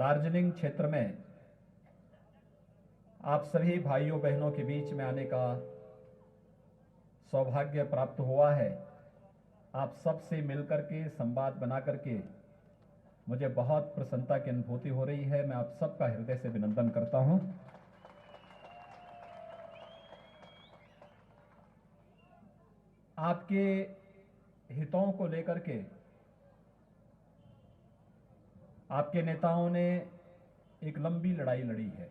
दार्जिलिंग क्षेत्र में आप सभी भाइयों बहनों के बीच में आने का सौभाग्य प्राप्त हुआ है। आप सब से मिलकर के संवाद बना करके मुझे बहुत प्रसन्नता की अनुभूति हो रही है। मैं आप सबका हृदय से अभिनंदन करता हूं। आपके हितों को लेकर के आपके नेताओं ने एक लंबी लड़ाई लड़ी है,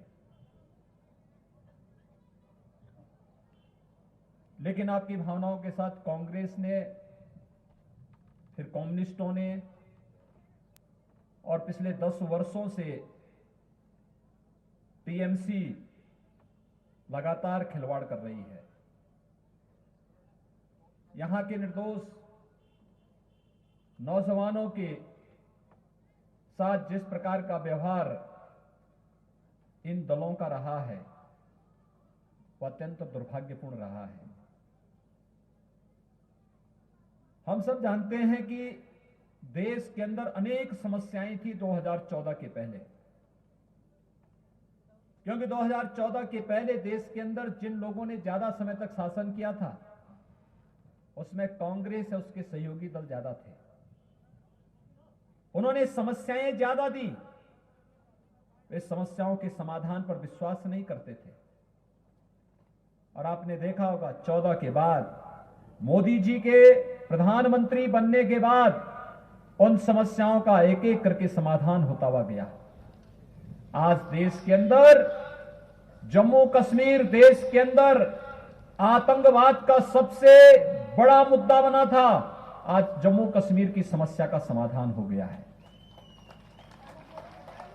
लेकिन आपकी भावनाओं के साथ कांग्रेस ने, फिर कम्युनिस्टों ने और पिछले 10 वर्षों से टीएमसी लगातार खिलवाड़ कर रही है। यहां के निर्दोष नौजवानों के साथ जिस प्रकार का व्यवहार इन दलों का रहा है वह अत्यंत दुर्भाग्यपूर्ण रहा है। हम सब जानते हैं कि देश के अंदर अनेक समस्याएं थी 2014 के पहले, क्योंकि 2014 के पहले देश के अंदर जिन लोगों ने ज्यादा समय तक शासन किया था उसमें कांग्रेस और उसके सहयोगी दल ज्यादा थे। उन्होंने समस्याएं ज्यादा दी, वे समस्याओं के समाधान पर विश्वास नहीं करते थे। और आपने देखा होगा 14 के बाद मोदी जी के प्रधानमंत्री बनने के बाद उन समस्याओं का एक एक करके समाधान होता हुआ गया। आज देश के अंदर जम्मू कश्मीर देश के अंदर आतंकवाद का सबसे बड़ा मुद्दा बना था, आज जम्मू कश्मीर की समस्या का समाधान हो गया है।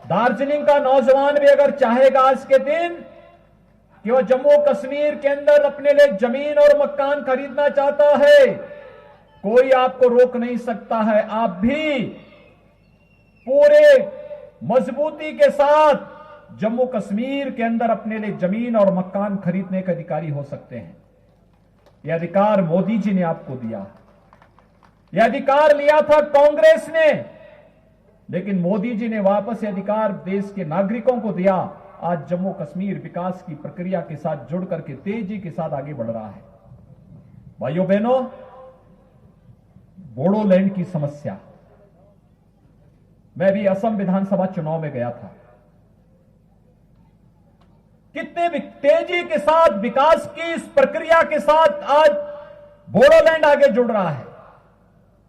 दार्जिलिंग का नौजवान भी अगर चाहेगा आज के दिन कि वह जम्मू कश्मीर के अंदर अपने लिए जमीन और मकान खरीदना चाहता है, कोई आपको रोक नहीं सकता है। आप भी पूरे मजबूती के साथ जम्मू कश्मीर के अंदर अपने लिए जमीन और मकान खरीदने के अधिकारी हो सकते हैं। यह अधिकार मोदी जी ने आपको दिया, यह अधिकार लिया था कांग्रेस ने, लेकिन मोदी जी ने वापस यह अधिकार देश के नागरिकों को दिया। आज जम्मू कश्मीर विकास की प्रक्रिया के साथ जुड़ करके तेजी के साथ आगे बढ़ रहा है। भाइयों बहनों, बोडोलैंड की समस्या, मैं भी असम विधानसभा चुनाव में गया था। कितने तेजी के साथ विकास की इस प्रक्रिया के साथ आज बोडोलैंड आगे जुड़ रहा है।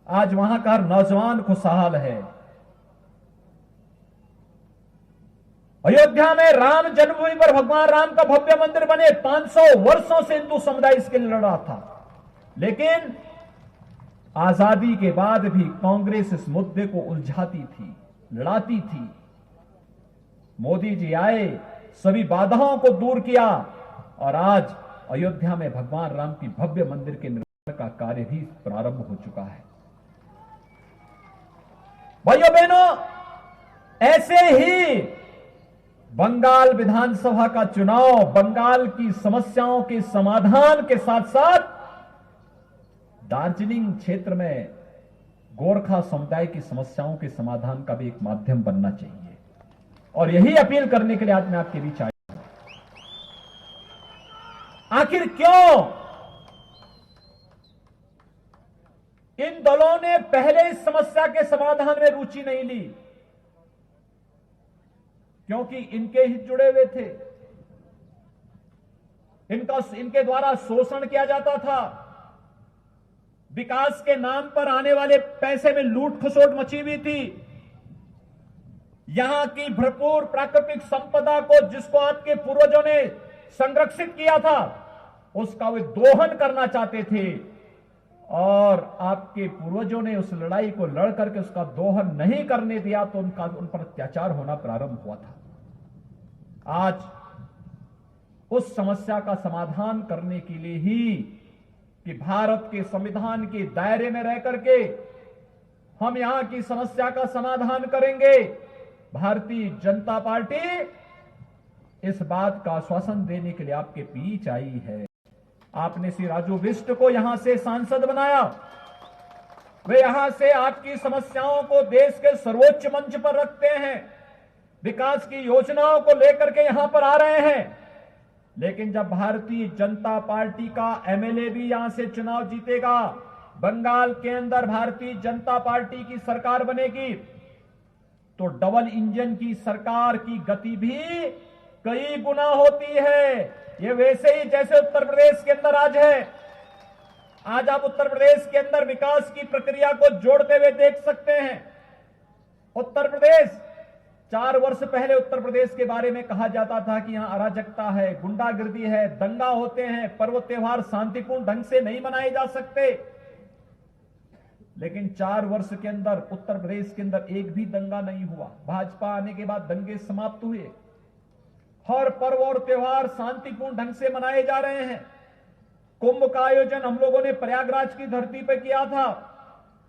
आज वहां का हर नौजवान खुशहाल है। अयोध्या में राम जन्मभूमि पर भगवान राम का भव्य मंदिर बने, 500 वर्षों से हिंदू समुदाय इसके लिए लड़ रहा था, लेकिन आजादी के बाद भी कांग्रेस इस मुद्दे को उलझाती थी, लड़ाती थी। मोदी जी आए, सभी बाधाओं को दूर किया और आज अयोध्या में भगवान राम की भव्य मंदिर के निर्माण का कार्य भी प्रारंभ हो चुका है। भाइयों बहनों, ऐसे ही बंगाल विधानसभा का चुनाव बंगाल की समस्याओं के समाधान के साथ साथ दार्जिलिंग क्षेत्र में गोरखा समुदाय की समस्याओं के समाधान का भी एक माध्यम बनना चाहिए। और यही अपील करने के लिए आज मैं आपके बीच आया हूं। आखिर क्यों इन दलों ने पहले इस समस्या के समाधान में रुचि नहीं ली? क्योंकि इनके हित जुड़े हुए थे, इनके द्वारा शोषण किया जाता था, विकास के नाम पर आने वाले पैसे में लूट खसोट मची हुई थी। यहां की भरपूर प्राकृतिक संपदा को, जिसको आपके पूर्वजों ने संरक्षित किया था, उसका वे दोहन करना चाहते थे और आपके पूर्वजों ने उस लड़ाई को लड़ करके उसका दोहन नहीं करने दिया तो उन पर अत्याचार होना प्रारंभ हुआ था। आज उस समस्या का समाधान करने के लिए ही कि भारत के संविधान के दायरे में रह करके हम यहां की समस्या का समाधान करेंगे, भारतीय जनता पार्टी इस बात का आश्वासन देने के लिए आपके बीच आई है। आपने श्री राजू बिष्ट को यहां से सांसद बनाया, वे यहां से आपकी समस्याओं को देश के सर्वोच्च मंच पर रखते हैं। विकास की योजनाओं को लेकर के यहां पर आ रहे हैं। लेकिन जब भारतीय जनता पार्टी का एमएलए भी यहां से चुनाव जीतेगा, बंगाल के अंदर भारतीय जनता पार्टी की सरकार बनेगी, तो डबल इंजन की सरकार की गति भी कई गुना होती है। ये वैसे ही जैसे उत्तर प्रदेश के अंदर आज है। आज आप उत्तर प्रदेश के अंदर विकास की प्रक्रिया को जोड़ते हुए देख सकते हैं। उत्तर प्रदेश 4 वर्ष पहले उत्तर प्रदेश के बारे में कहा जाता था कि यहां अराजकता है, गुंडागिर्दी है, दंगा होते हैं, पर्व त्योहार शांतिपूर्ण ढंग से नहीं मनाए जा सकते। लेकिन 4 वर्ष के अंदर उत्तर प्रदेश के अंदर एक भी दंगा नहीं हुआ। भाजपा आने के बाद दंगे समाप्त हुए। हर पर्व और त्योहार शांतिपूर्ण ढंग से मनाए जा रहे हैं। कुंभ का आयोजन हम लोगों ने प्रयागराज की धरती पर किया था।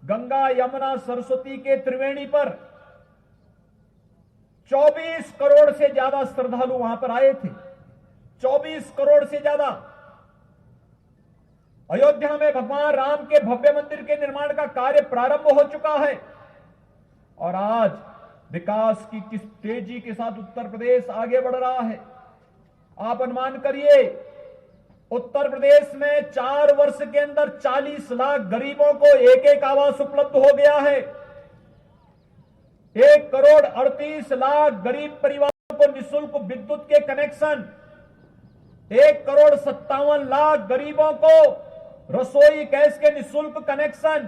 गंगा, यमुना, सरस्वती के त्रिवेणी पर 24 करोड़ से ज्यादा श्रद्धालु वहां पर आए थे। 24 करोड़ से ज्यादा। अयोध्या में भगवान राम के भव्य मंदिर के निर्माण का कार्य प्रारंभ हो चुका है। और आज विकास की किस तेजी के साथ उत्तर प्रदेश आगे बढ़ रहा है। आप अनुमान करिए, उत्तर प्रदेश में 4 वर्ष के अंदर 40 लाख गरीबों को एक आवास उपलब्ध हो गया है। 1 करोड़ 38 लाख गरीब परिवारों को निःशुल्क विद्युत के कनेक्शन, 1 करोड़ 57 लाख गरीबों को रसोई गैस के निःशुल्क कनेक्शन,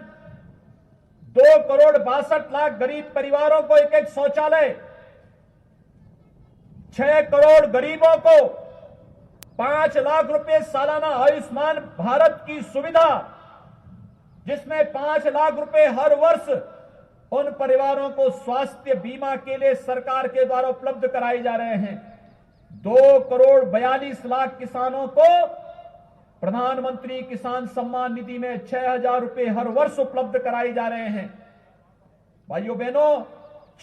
2 करोड़ 62 लाख गरीब परिवारों को एक शौचालय, 6 करोड़ गरीबों को 5 लाख रुपए सालाना आयुष्मान भारत की सुविधा, जिसमें 5 लाख रुपए हर वर्ष उन परिवारों को स्वास्थ्य बीमा के लिए सरकार के द्वारा उपलब्ध कराए जा रहे हैं। 2 करोड़ 42 लाख किसानों को प्रधानमंत्री किसान सम्मान निधि में 6,000 रुपए हर वर्ष उपलब्ध कराए जा रहे हैं। भाइयों बहनों,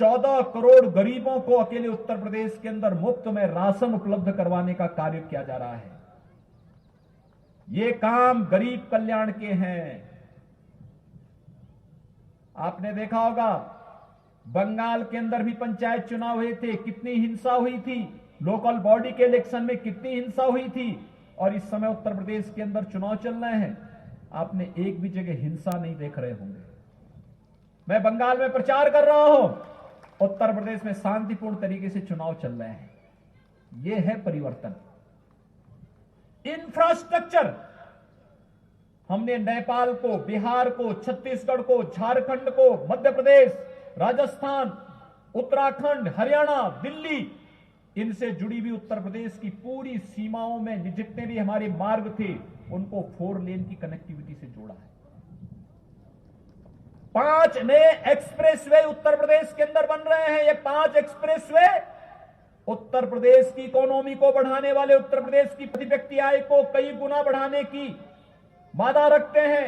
14 करोड़ गरीबों को अकेले उत्तर प्रदेश के अंदर मुफ्त में राशन उपलब्ध करवाने का कार्य किया जा रहा है। ये काम गरीब कल्याण के हैं। आपने देखा होगा, बंगाल के अंदर भी पंचायत चुनाव हुए थे, कितनी हिंसा हुई थी। लोकल बॉडी के इलेक्शन में कितनी हिंसा हुई थी। और इस समय उत्तर प्रदेश के अंदर चुनाव चल रहे हैं, आपने एक भी जगह हिंसा नहीं देख रहे होंगे। मैं बंगाल में प्रचार कर रहा हूं, उत्तर प्रदेश में शांतिपूर्ण तरीके से चुनाव चल रहे हैं। यह है परिवर्तन। इंफ्रास्ट्रक्चर हमने नेपाल को, बिहार को, छत्तीसगढ़ को, झारखंड को, मध्य प्रदेश, राजस्थान, उत्तराखंड, हरियाणा, दिल्ली, इनसे जुड़ी हुई उत्तर प्रदेश की पूरी सीमाओं में जितने भी हमारे मार्ग थे, उनको 4 लेन की कनेक्टिविटी से जोड़ा है। 5 नए एक्सप्रेसवे उत्तर प्रदेश के अंदर बन रहे हैं। ये 5 एक्सप्रेसवे उत्तर प्रदेश की इकोनॉमी को बढ़ाने वाले, उत्तर प्रदेश की प्रति व्यक्ति आय को कई गुना बढ़ाने की वादा रखते हैं।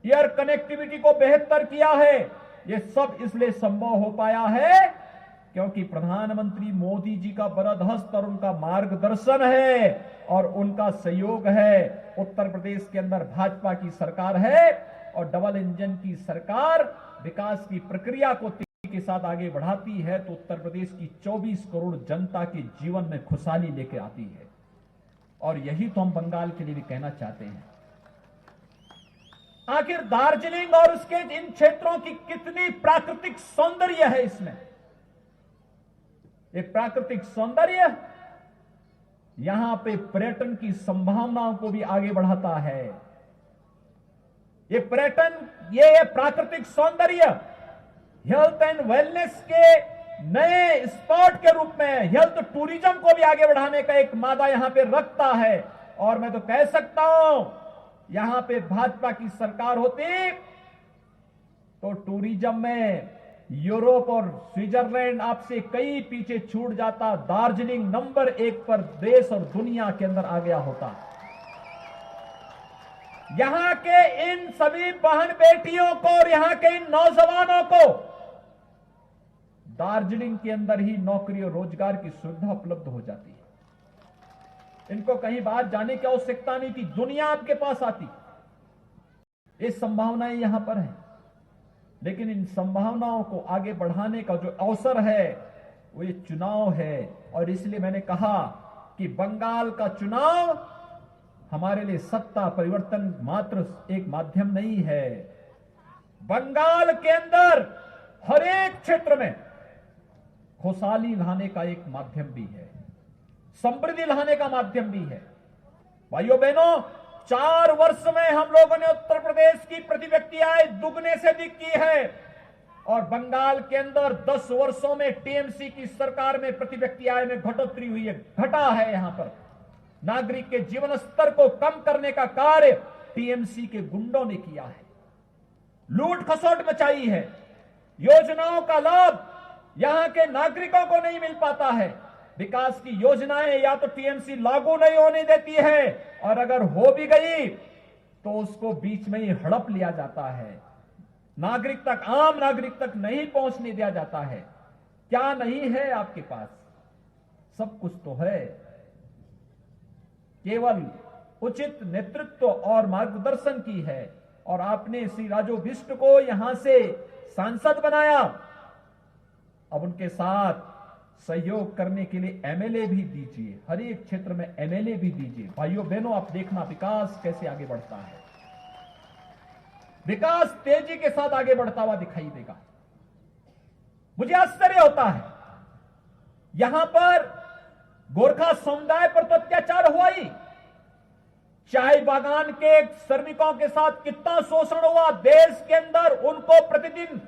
एयर कनेक्टिविटी को बेहतर किया है। ये सब इसलिए संभव हो पाया है क्योंकि प्रधानमंत्री मोदी जी का बरदहस्त और उनका मार्गदर्शन है और उनका सहयोग है। उत्तर प्रदेश के अंदर भाजपा की सरकार है और डबल इंजन की सरकार विकास की प्रक्रिया को तेजी के साथ आगे बढ़ाती है, तो उत्तर प्रदेश की 24 करोड़ जनता के जीवन में खुशहाली लेकर आती है। और यही तो हम बंगाल के लिए भी कहना चाहते हैं। आखिर दार्जिलिंग और उसके इन क्षेत्रों की कितनी प्राकृतिक सौंदर्य है इसमें। ये प्राकृतिक सौंदर्य यहां पे पर्यटन की संभावनाओं को भी आगे बढ़ाता है। ये पर्यटन, ये प्राकृतिक सौंदर्य हेल्थ एंड वेलनेस के नए स्पॉट के रूप में हेल्थ टूरिज्म को भी आगे बढ़ाने का एक मादा यहां पे रखता है। और मैं तो कह सकता हूं, यहां पे भाजपा की सरकार होती तो टूरिज्म में यूरोप और स्विट्जरलैंड आपसे कई पीछे छूट जाता। दार्जिलिंग नंबर 1 पर देश और दुनिया के अंदर आ गया होता। यहां के इन सभी बहन बेटियों को और यहां के इन नौजवानों को दार्जिलिंग के अंदर ही नौकरी और रोजगार की सुविधा उपलब्ध हो जाती है। इनको कहीं बाहर जाने की आवश्यकता नहीं थी, दुनिया आपके पास आती। ये संभावनाएं यहां पर हैं, लेकिन इन संभावनाओं को आगे बढ़ाने का जो अवसर है वो ये चुनाव है। और इसलिए मैंने कहा कि बंगाल का चुनाव हमारे लिए सत्ता परिवर्तन मात्र एक माध्यम नहीं है, बंगाल के अंदर हर एक क्षेत्र में खुशहाली लाने का एक माध्यम भी है, समृद्धि लाने का माध्यम भी है। भाइयों बहनों, 4 वर्ष में हम लोगों ने उत्तर प्रदेश की प्रति व्यक्ति आय दुगने से अधिक की है और बंगाल के अंदर 10 वर्षों में टीएमसी की सरकार में प्रति व्यक्ति आय में घटोतरी हुई है, घटा है। यहां पर नागरिक के जीवन स्तर को कम करने का कार्य टीएमसी के गुंडों ने किया है, लूट खसोट मचाई है, योजनाओं का लाभ यहां के नागरिकों को नहीं मिल पाता है, विकास की योजनाएं या तो टीएमसी लागू नहीं होने देती है और अगर हो भी गई तो उसको बीच में ही हड़प लिया जाता है, नागरिक तक, आम नागरिक तक नहीं पहुंचने दिया जाता है। क्या नहीं है आपके पास? सब कुछ तो है, केवल उचित नेतृत्व और मार्गदर्शन की है। और आपने श्री राजू बिष्ट को यहां से सांसद बनाया, अब उनके साथ सहयोग करने के लिए एमएलए भी दीजिए, हर एक क्षेत्र में एमएलए भी दीजिए। भाइयों बहनों, आप देखना विकास कैसे आगे बढ़ता है, विकास तेजी के साथ आगे बढ़ता हुआ दिखाई देगा। मुझे आश्चर्य होता है, यहां पर गोरखा समुदाय पर तो अत्याचार हुआ ही, चाय बागान के श्रमिकों के साथ कितना शोषण हुआ देश के अंदर। उनको प्रतिदिन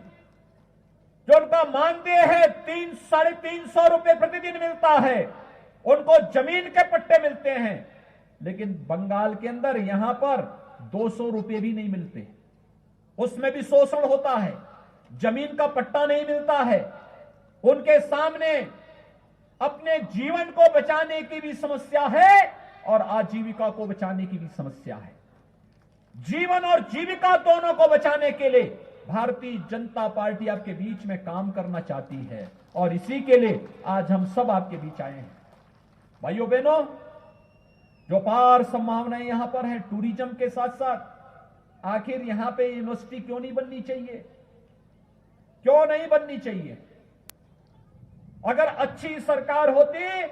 जो उनका मानदेय है 300-350 रुपए प्रतिदिन मिलता है, उनको जमीन के पट्टे मिलते हैं, लेकिन बंगाल के अंदर यहां पर 200 रुपए भी नहीं मिलते, उसमें भी शोषण होता है, जमीन का पट्टा नहीं मिलता है। उनके सामने अपने जीवन को बचाने की भी समस्या है और आजीविका को बचाने की भी समस्या है। जीवन और जीविका दोनों को बचाने के लिए भारतीय जनता पार्टी आपके बीच में काम करना चाहती है और इसी के लिए आज हम सब आपके बीच आए हैं। भाइयों बहनों, जो पार संभावनाएं यहां पर है टूरिज्म के साथ साथ, आखिर यहां पे यूनिवर्सिटी क्यों नहीं बननी चाहिए? क्यों नहीं बननी चाहिए? अगर अच्छी सरकार होती,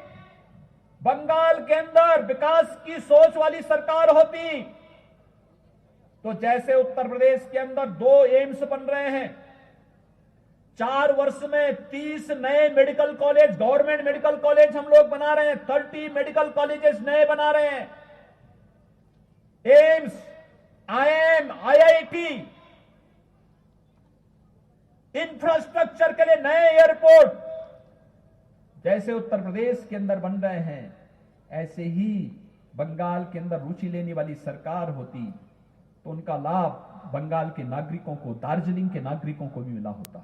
बंगाल के अंदर विकास की सोच वाली सरकार होती, तो जैसे उत्तर प्रदेश के अंदर 2 एम्स बन रहे हैं, 4 वर्ष में 30 नए medical college, government medical college हम लोग बना रहे हैं, 30 मेडिकल कॉलेजेस नए बना रहे हैं, एम्स, आईएम, आईआईटी, इंफ्रास्ट्रक्चर के लिए नए एयरपोर्ट जैसे उत्तर प्रदेश के अंदर बन रहे हैं, ऐसे ही बंगाल के अंदर रुचि लेने वाली सरकार होती तो उनका लाभ बंगाल के नागरिकों को, दार्जिलिंग के नागरिकों को भी मिला होता।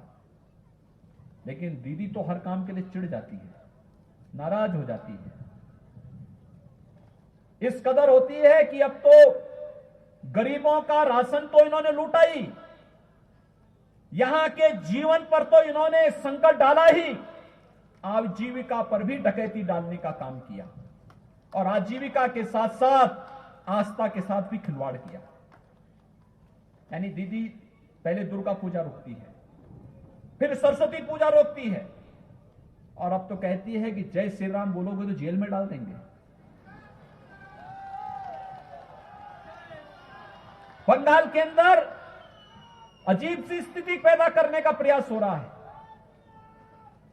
लेकिन दीदी तो हर काम के लिए चिढ़ जाती है, नाराज हो जाती है, इस कदर होती है कि अब तो गरीबों का राशन तो इन्होंने लूटा ही, यहां के जीवन पर तो इन्होंने संकट डाला ही, आजीविका पर भी डकैती डालने का काम किया और आजीविका के साथ साथ आस्था के साथ भी खिलवाड़ किया। यानी दीदी पहले दुर्गा पूजा रोकती है, फिर सरस्वती पूजा रोकती है और अब तो कहती है कि जय श्री राम बोलोगे तो जेल में डाल देंगे। बंगाल के अंदर अजीब सी स्थिति पैदा करने का प्रयास हो रहा है।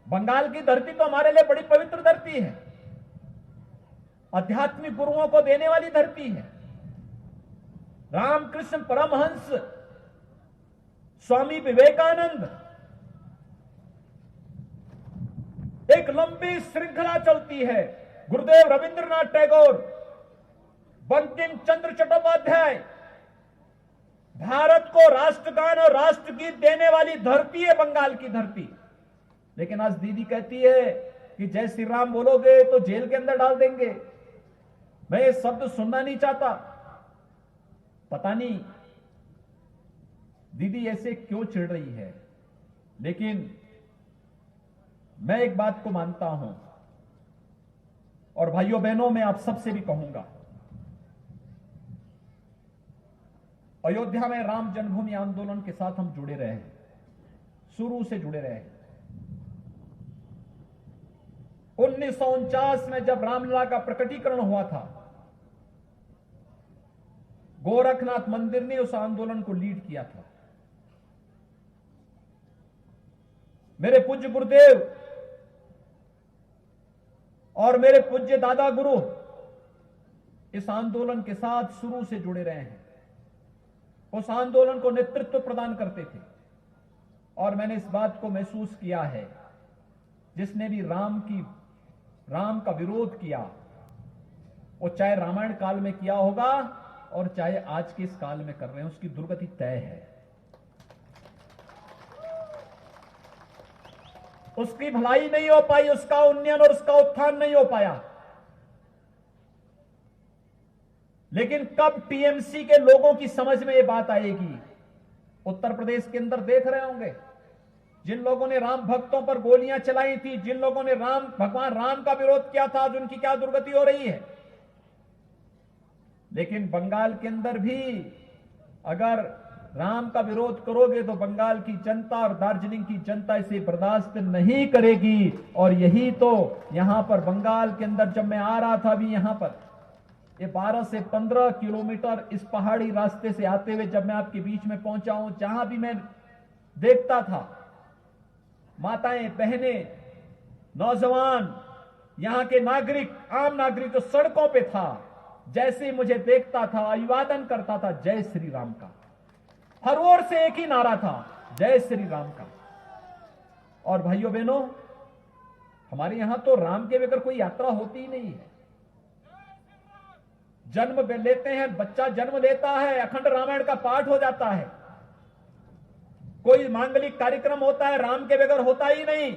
बंगाल की धरती तो हमारे लिए बड़ी पवित्र धरती है, आध्यात्मिक गुरुओं को देने वाली धरती है। रामकृष्ण परमहंस, स्वामी विवेकानंद, एक लंबी श्रृंखला चलती है। गुरुदेव रविंद्रनाथ टैगोर, बंकिम चंद्र चट्टोपाध्याय, भारत को राष्ट्रगान और राष्ट्रगीत देने वाली धरती है बंगाल की धरती। लेकिन आज दीदी कहती है कि जय श्री राम बोलोगे तो जेल के अंदर डाल देंगे। मैं ये शब्द सुनना नहीं चाहता। पता नहीं दीदी ऐसे क्यों चिढ़ रही है, लेकिन मैं एक बात को मानता हूं और भाइयों बहनों मैं आप सबसे भी कहूंगा, अयोध्या में राम जन्मभूमि आंदोलन के साथ हम जुड़े रहे हैं, शुरू से जुड़े रहे हैं। 1949 में जब रामलला का प्रकटीकरण हुआ था, गोरखनाथ मंदिर ने उस आंदोलन को लीड किया था। मेरे पूज्य गुरुदेव और मेरे पूज्य दादा गुरु इस आंदोलन के साथ शुरू से जुड़े रहे हैं, उस आंदोलन को नेतृत्व प्रदान करते थे। और मैंने इस बात को महसूस किया है, जिसने भी राम का विरोध किया, वो चाहे रामायण काल में किया होगा और चाहे आज के इस काल में कर रहे हैं, उसकी दुर्गति तय है। उसकी भलाई नहीं हो पाई, उसका उन्नयन और उसका उत्थान नहीं हो पाया। लेकिन कब टीएमसी के लोगों की समझ में यह बात आएगी? उत्तर प्रदेश के अंदर देख रहे होंगे, जिन लोगों ने राम भक्तों पर गोलियां चलाई थी, जिन लोगों ने भगवान राम का विरोध किया था, आज उनकी क्या दुर्गति हो रही है। लेकिन बंगाल के अंदर भी अगर राम का विरोध करोगे तो बंगाल की जनता और दार्जिलिंग की जनता इसे बर्दाश्त नहीं करेगी। और यही तो यहां पर बंगाल के अंदर जब मैं आ रहा था, अभी यहां पर ये 12 से 15 किलोमीटर इस पहाड़ी रास्ते से आते हुए जब मैं आपके बीच में पहुंचा हूं, जहां भी मैं देखता था माताएं, बहनें, नौजवान, यहां के नागरिक, आम नागरिक जो सड़कों पे था, जैसे ही मुझे देखता था अभिवादन करता था जय श्री राम का। हर ओर से एक ही नारा था, जय श्री राम का। और भाइयों बहनों, हमारे यहां तो राम के बगैर कोई यात्रा होती ही नहीं है। जन्म लेते हैं, बच्चा जन्म लेता है, अखंड रामायण का पाठ हो जाता है। कोई मांगलिक कार्यक्रम होता है, राम के बगैर होता ही नहीं।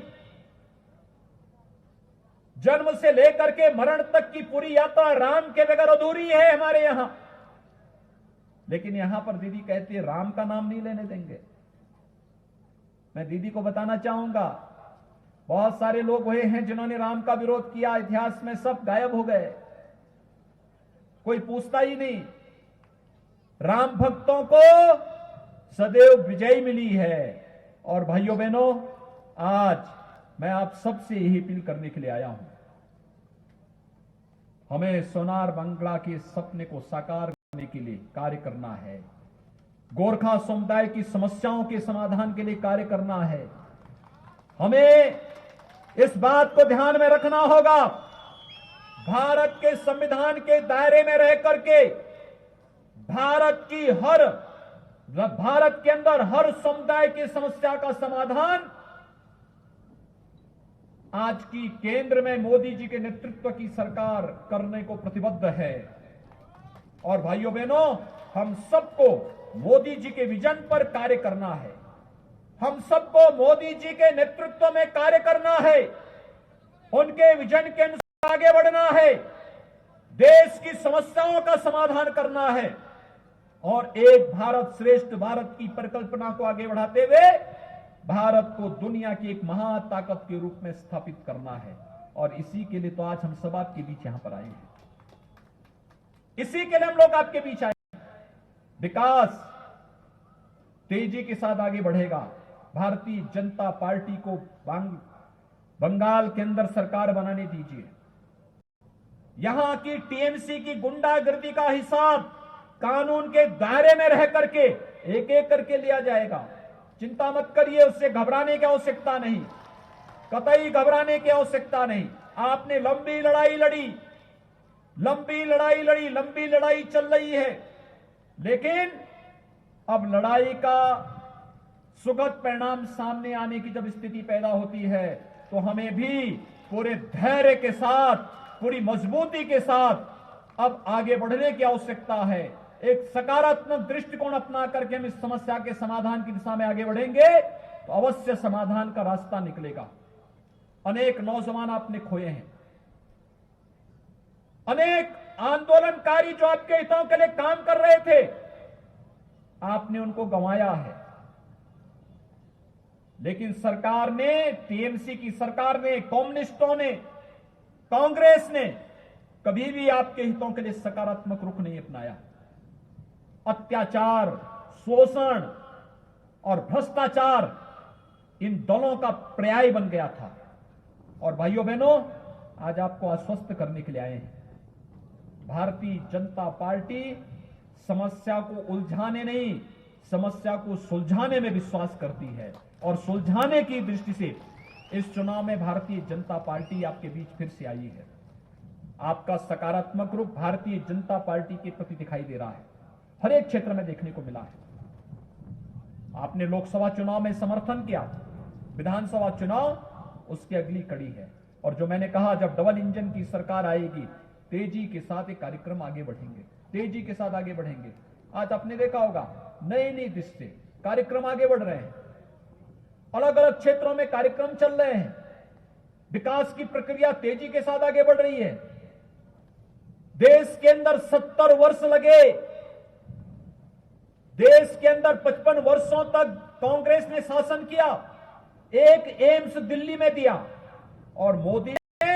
जन्म से लेकर के मरण तक की पूरी यात्रा राम के बगैर अधूरी है हमारे यहां। लेकिन यहां पर दीदी कहती है राम का नाम नहीं लेने देंगे। मैं दीदी को बताना चाहूंगा, बहुत सारे लोग हुए हैं जिन्होंने राम का विरोध किया, इतिहास में सब गायब हो गए, कोई पूछता ही नहीं। राम भक्तों को सदैव विजय मिली है। और भाइयों बहनों, आज मैं आप सबसे यही अपील करने के लिए आया हूं, हमें सोनार बंगला के सपने को साकार करने के लिए कार्य करना है। गोरखा समुदाय की समस्याओं के समाधान के लिए कार्य करना है। हमें इस बात को ध्यान में रखना होगा, भारत के संविधान के दायरे में रह करके भारत के अंदर हर समुदाय की समस्या का समाधान आज की केंद्र में मोदी जी के नेतृत्व की सरकार करने को प्रतिबद्ध है। और भाइयों बहनों, हम सबको मोदी जी के विजन पर कार्य करना है। हम सबको मोदी जी के नेतृत्व में कार्य करना है, उनके विजन के अनुसार आगे बढ़ना है, देश की समस्याओं का समाधान करना है और एक भारत श्रेष्ठ भारत की परिकल्पना को आगे बढ़ाते हुए भारत को दुनिया की एक महाताकत के रूप में स्थापित करना है। और इसी के लिए तो आज हम सब आपके बीच यहां पर आए हैं, इसी के लिए हम लोग आपके बीच आए हैं। विकास तेजी के साथ आगे बढ़ेगा। भारतीय जनता पार्टी को बंगाल के अंदर सरकार बनाने दीजिए। यहां की टीएमसी की गुंडागर्दी का हिसाब कानून के दायरे में रह करके एक एक करके लिया जाएगा। चिंता मत करिए, उससे घबराने की आवश्यकता नहीं, कतई घबराने की आवश्यकता नहीं। आपने लंबी लड़ाई लड़ी, लंबी लड़ाई चल रही है, लेकिन अब लड़ाई का सुखद परिणाम सामने आने की जब स्थिति पैदा होती है तो हमें भी पूरे धैर्य के साथ, पूरी मजबूती के साथ अब आगे बढ़ने की आवश्यकता है। एक सकारात्मक दृष्टिकोण अपना करके हम इस समस्या के समाधान की दिशा में आगे बढ़ेंगे तो अवश्य समाधान का रास्ता निकलेगा। अनेक नौजवान आपने खोए हैं, अनेक आंदोलनकारी जो आपके हितों के लिए काम कर रहे थे, आपने उनको गंवाया है। लेकिन सरकार ने, टीएमसी की सरकार ने, कम्युनिस्टों ने, कांग्रेस ने कभी भी आपके हितों के लिए सकारात्मक रुख नहीं अपनाया। अत्याचार, शोषण और भ्रष्टाचार इन दलों का पर्याय बन गया था। और भाइयों बहनों, आज आपको आश्वस्त करने के लिए आए हैं। भारतीय जनता पार्टी समस्या को उलझाने नहीं, समस्या को सुलझाने में विश्वास करती है और सुलझाने की दृष्टि से इस चुनाव में भारतीय जनता पार्टी आपके बीच फिर से आई है। आपका सकारात्मक रूप भारतीय जनता पार्टी के प्रति दिखाई दे रहा है, हर एक क्षेत्र में देखने को मिला है। आपने लोकसभा चुनाव में समर्थन किया, विधानसभा चुनाव उसकी अगली कड़ी है। और जो मैंने कहा, जब डबल इंजन की सरकार आएगी, तेजी के साथ एक कार्यक्रम आगे बढ़ेंगे, तेजी के साथ आगे बढ़ेंगे। आज आपने देखा होगा, नई नई दृष्टि से कार्यक्रम आगे बढ़ रहे हैं, अलग अलग क्षेत्रों में कार्यक्रम चल रहे हैं, विकास की प्रक्रिया तेजी के साथ आगे बढ़ रही है। देश के अंदर 70 वर्ष लगे, देश के अंदर 55 वर्षों तक कांग्रेस ने शासन किया, एक एम्स दिल्ली में दिया, और मोदी ने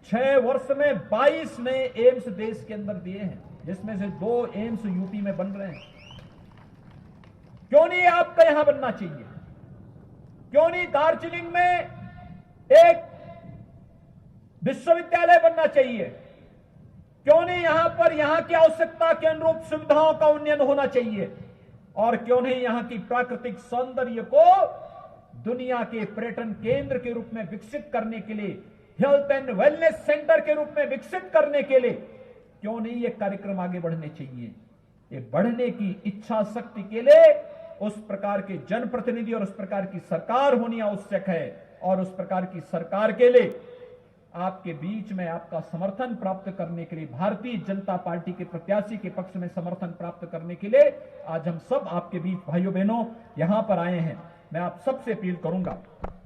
6 वर्ष में 22 नए एम्स देश के अंदर दिए हैं, जिसमें से 2 एम्स यूपी में बन रहे हैं। क्यों नहीं आपका यहां बनना चाहिए? क्यों नहीं दार्जिलिंग में एक विश्वविद्यालय बनना चाहिए? क्यों नहीं यहां पर यहां की आवश्यकता के अनुरूप सुविधाओं का उन्नयन होना चाहिए? और क्यों नहीं यहां की प्राकृतिक सौंदर्य को दुनिया के पर्यटन केंद्र के रूप में विकसित करने के लिए, हेल्थ एंड वेलनेस सेंटर के रूप में विकसित करने के लिए क्यों नहीं ये कार्यक्रम आगे बढ़ने चाहिए? ये बढ़ने की इच्छा शक्ति के लिए उस प्रकार के जनप्रतिनिधि और उस प्रकार की सरकार होनी आवश्यक है। और उस प्रकार की सरकार के लिए आपके बीच में आपका समर्थन प्राप्त करने के लिए, भारतीय जनता पार्टी के प्रत्याशी के पक्ष में समर्थन प्राप्त करने के लिए आज हम सब आपके बीच भाइयों बहनों यहां पर आए हैं। मैं आप सबसे अपील करूंगा,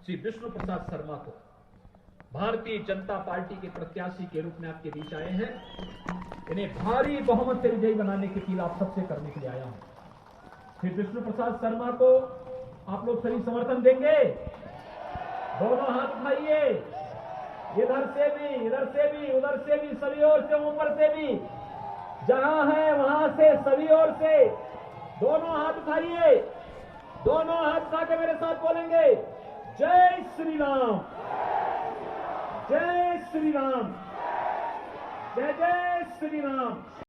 श्री विष्णु प्रसाद शर्मा को भारतीय जनता पार्टी के प्रत्याशी के रूप में आपके बीच आए हैं, इन्हें भारी बहुमत से विजयी बनाने की अपील आप सबसे करने के लिए आया हूं। श्री विष्णु प्रसाद शर्मा को आप लोग सही समर्थन देंगे? दोनों हाथ उठाइए, इधर से भी, उधर से भी, सभी ओर से, ऊपर से भी, जहां है वहां से, सभी ओर से दोनों हाथ उठाइए। दोनों हाथ उठा के मेरे साथ बोलेंगे, जय श्री राम, जय श्री राम, जय जय श्री राम।